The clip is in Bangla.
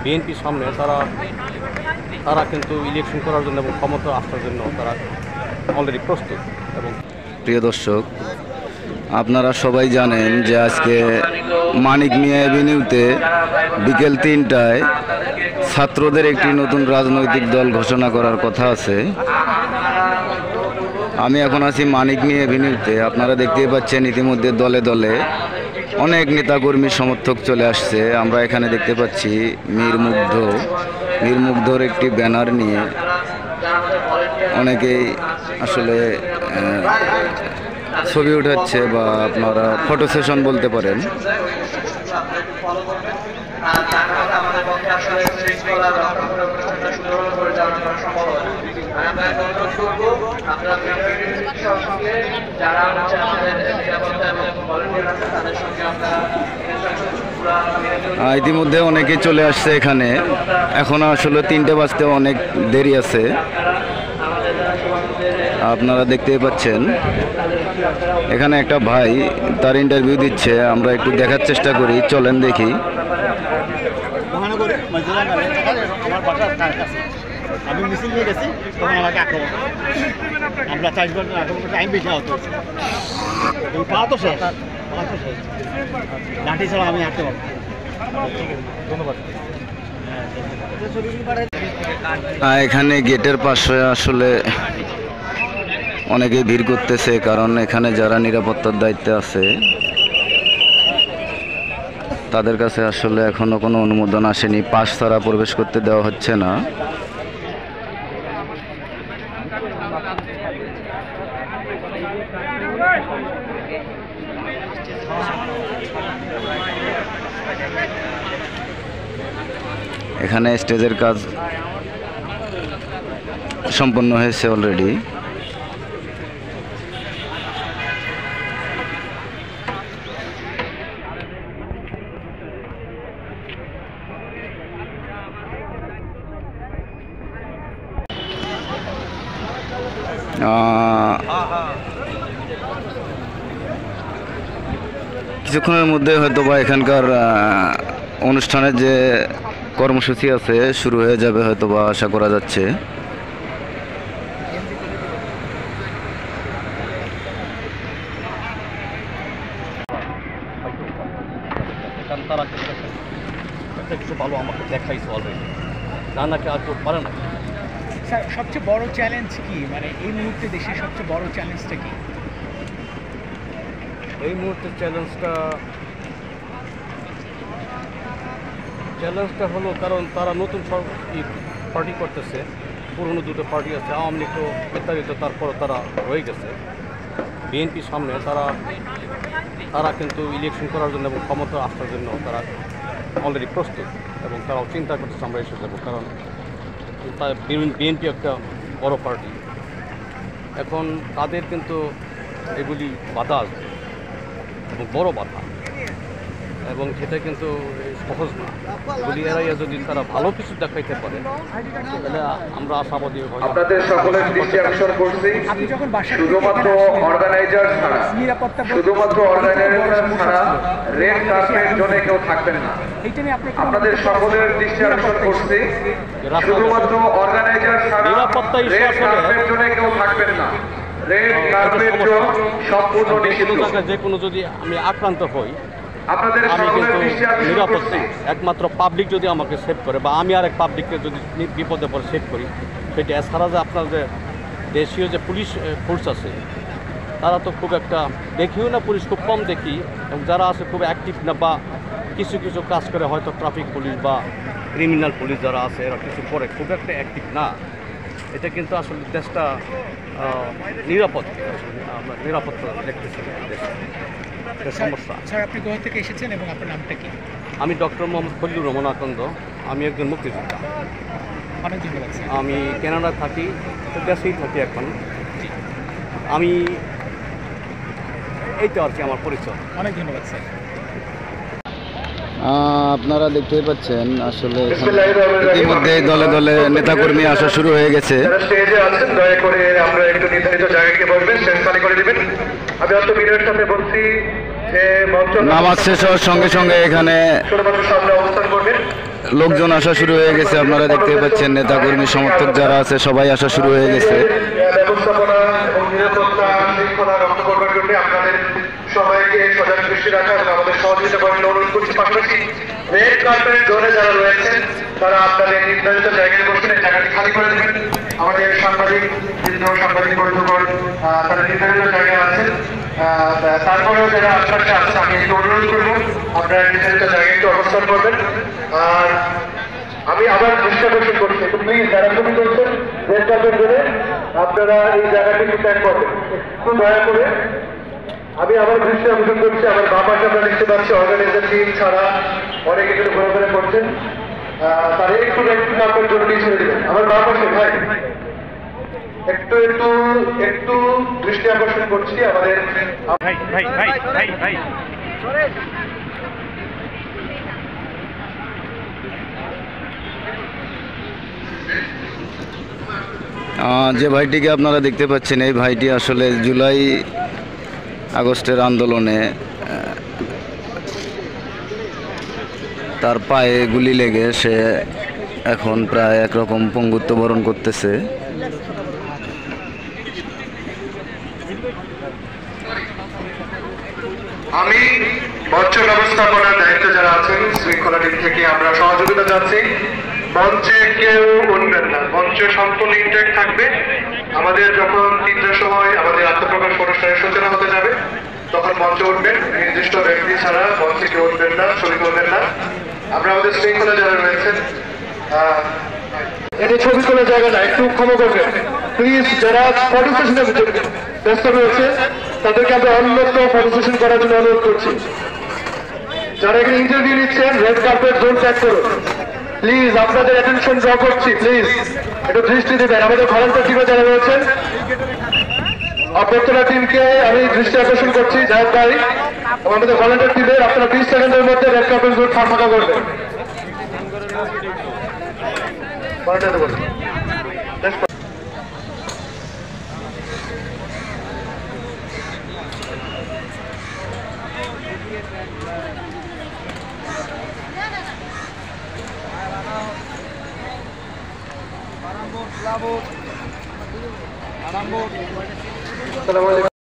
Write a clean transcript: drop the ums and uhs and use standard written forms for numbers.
বিএনপির সামনে তারা কিন্তু ইলেকশন করার জন্য এবং ক্ষমতা আসার জন্য তারা অলরেডি প্রস্তুত। এবং প্রিয় দর্শক, আপনারা সবাই জানেন যে আজকে মানিক মিয়া অ্যাভিনিউতে বিকেল 3টায় ছাত্রদের একটি নতুন রাজনৈতিক দল ঘোষণা করার কথা আছে। আমি এখন আছি মানিক মিয়া অ্যাভিনিউতে। আপনারা দেখতেই পাচ্ছেন ইতিমধ্যে দলে দলে অনেক নেতাকর্মী সমর্থক চলে আসছে। আমরা এখানে দেখতে পাচ্ছি মীর মুগ্ধর একটি ব্যানার নিয়ে অনেকেই আসলে ছবি উঠাচ্ছে বা আপনারা ফটো সেশন বলতে পারেন। ইতিমধ্যে অনেকে চলে আসছে এখানে। এখনো আসলে 3টে বাজতে অনেক দেরি আছে। আপনারা দেখতেই পাচ্ছেন এখানে একটা ভাই তার ইন্টারভিউ দিচ্ছে। আমরা একটু দেখার চেষ্টা করি, চলেন দেখি। আমি মিছিল নিয়ে গেছি, তখন আমাকে আক্রমণ আমরা চাষবার টাইম বেশি হতো, পা তো শেষ, লাঠি ছাড়া আমি হাঁটতে পারবো। ধন্যবাদ। এখানে গেটের পাশে আসলে অনেকে ভিড় করতেছে, কারণ এখানে যারা নিরাপত্তার দায়িত্বে আছে তাদের কাছে আসলে এখনো কোনো অনুমোদন আসেনি। পাস ছাড়া প্রবেশ করতে দেওয়া হচ্ছে না। এখানে স্টেজের কাজ সম্পন্ন হয়েছে অলরেডি। কিছুক্ষণের মধ্যে হয়তো বা এখানকার অনুষ্ঠানের যে কর্মসূচি আছে শুরু হয়ে যাবে হয়তো বা, আশা করা যাচ্ছে। তারা একটা কিছু ভালো আমাকে দেখাইছে অলরেডি, নাকি আর কেউ পারে না। স্যার, সবচেয়ে বড় চ্যালেঞ্জ কি, মানে এই মুহূর্তে দেশের সবচেয়ে বড় চ্যালেঞ্জটা কি? এই মুহূর্তে চ্যালেঞ্জটা হলো কারণ তারা নতুন পার্টি করতেছে। পুরনো দুটো পার্টি আছে, আওয়ামী লীগ তো বিস্তারিত, তারপরও তারা রয়ে গেছে। বিএনপির সামনে তারা কিন্তু ইলেকশন করার জন্য এবং ক্ষমতা আসার জন্য তারা অলরেডি প্রস্তুত। এবং তারাও চিন্তা করতেছে আমরা এসে যাবো, কারণ বিএনপি একটা বড় পার্টি। এখন তাদের কিন্তু এগুলি বাধা আসবে এবং বড় বাধা, এবং সেটা কিন্তু সহজ না। এগুলি এরাইয়া যদি তারা ভালো কিছু দেখাইতে পারে তাহলে আমরা আশাবাদী হই। আপনাদের সকলের দৃষ্টি আকর্ষণ করছি, শুধুমাত্র অর্গানাইজার ছাড়া রেড কার্পেট জোনে কেউ থাকবেন না। আপনাদের সকলের দৃষ্টি আকর্ষণ করছি, শুধুমাত্র অর্গানাইজার ছাড়া রেড কার্পেট জোনে কেউ থাকবেন না। রেড কার্পেট জোন সম্পূর্ণ নিষিদ্ধ। যে কোনো যদি আমি আক্রান্ত হই আমি কিন্তু নিরাপত্তা, একমাত্র পাবলিক যদি আমাকে সেভ করে বা আমি আর এক পাবলিককে যদি বিপদে পরে সেভ করি সেটা। এছাড়া যে আপনার যে দেশীয় যে পুলিশ ফোর্স আছে তারা তো খুব একটা দেখিও না, পুলিশ খুব কম দেখি, এবং যারা আছে খুব অ্যাক্টিভ না, বা কিছু কিছু কাজ করে হয়তো ট্রাফিক পুলিশ বা ক্রিমিনাল পুলিশ যারা আছে এরা কিছু করে, খুব একটা অ্যাক্টিভ না। এটা কিন্তু আসলে দেশটা নিরাপদ, আমরা নিরাপত্তা দেখতেছি দেশে। সমস্যা। স্যার, আপনি কোথা থেকে এসেছেন এবং আপনার নামটা কি? আমি ডক্টর মোহাম্মদ ফজলুর রহমান আকন্দ। আমি একজন মুক্তিযোদ্ধা। অনেক ধন্যবাদ স্যার। আমি কানাডায় থাকি, দেশেই থাকি এখন। আমি এইটা আর কি আমার পরিচয়। অনেক ধন্যবাদ স্যার। আপনারা দেখতেই পাচ্ছেন আসলে ইতিমধ্যে দলে দলে নেতাকর্মী আসা শুরু হয়ে গেছে। স্টেজে আছেন, দয়া করে আমরা একটু নির্ধারিত জায়গায় গিয়ে বসবেন, স্টেজ খালি করে দিবেন। আমি অত বিনয়ের সাথে বলছি যে মঞ্চ নামাজ শেষ হওয়ার সঙ্গে সঙ্গে এখানে শুধুমাত্র সামনে অবস্থান করবেন। লোকজন আসা শুরু হয়ে গেছে, আপনারা দেখতে পাচ্ছেন নেতাকর্মী সমর্থক যারা আছে সবাই আসা শুরু হয়ে গেছে। ব্যবস্থাপনা এবং নিরাপত্তা শৃঙ্খলা রক্ষা করবার জন্য আপনাদের সবাইকে সজাগ দৃষ্টি রাখা এবং আমাদের সহযোগিতা করার অনুরোধ করছি। পাশাপাশি রেড কার্পেট জোনে যারা রয়েছেন তারা আপনাদের নির্ধারিত জায়গায় বসে জায়গাটি খালি করে দেবেন। আমাদের সাংবাদিক বন্ধুগণ তারা নির্ধারিত জায়গায় আছেন, তারপরেও যারা আশপাশে আছে আমি একটু অনুরোধ করবো আপনারা নির্ধারিত জায়গায় একটু অবস্থান করবেন। আর আমি আবার দৃষ্টি আকর্ষণ করছি, একটু প্লিজ যারা ছবি করছেন রেড কার্পেট জোনে আপনারা এই জায়গাটি একটু ত্যাগ করবেন, একটু দয়া করে। আমি আবার দৃষ্টি আকর্ষণ করছি, আমার বাবাকে আমরা দেখতে পাচ্ছি অর্গানাইজার টিম ছাড়া অনেক এখানে ঘোরাফেরা করছেন, তারা একটু কাপড় জন্য ছেড়ে দেবেন। আমার বাবা ভাই একটু একটু একটু দৃষ্টি আকর্ষণ করছি আমাদের যে ভাইটিকে আপনারা দেখতে পাচ্ছেন এই ভাইটি আসলে জুলাই আগস্টের আন্দোলনে তার পায়ে গুলি লেগে সে এখন প্রায় একরকম পঙ্গুত্ব বরণ করতেছে। আমি মঞ্চ ব্যবস্থাপনার দায়িত্ব যারা আছেন শৃঙ্খলা টিম থেকে আমরা সহযোগিতা চাচ্ছি। মঞ্চে কেউ উঠবেন না, মঞ্চ সম্পূর্ণ ইনট্যাক্ট থাকবে। আমাদের যখন 3টার সময় আমাদের আত্মপ্রকাশ অনুষ্ঠানের সূচনা হতে যাবে তখন মঞ্চে উঠবেন, নির্দিষ্ট ব্যক্তি ছাড়া মঞ্চে কেউ উঠবেন না, ছবি করবেন না। আমরা আমাদের শৃঙ্খলা যারা রয়েছেন এটি ছবি তোলার জায়গা না, একটু ক্ষমা করবেন প্লিজ। যারা ফটো সেশনের ব্যস্ত রয়েছে তাদেরকে আমরা অন্যত্র ফটো সেশন করার জন্য অনুরোধ করছি। যারা এখানে ইন্টারভিউ নিচ্ছেন রেড কার্পেট জোন ত্যাগ করুন প্লিজ, আপনাদের অ্যাটেনশন ড্র করছি, প্লিজ একটু দৃষ্টি দেবেন। আমাদের ভলান্টিয়ার টিমে যারা রয়েছেন অভ্যর্থনা টিমকে আমি দৃষ্টি আকর্ষণ করছি, জাহেদ ভাই আমাদের ভলান্টিয়ার টিমের আপনারা 20 সেকেন্ডের মধ্যে রেড কার্পেট জোন ফাঁকা করবেন। আসসালামু আলাইকুম।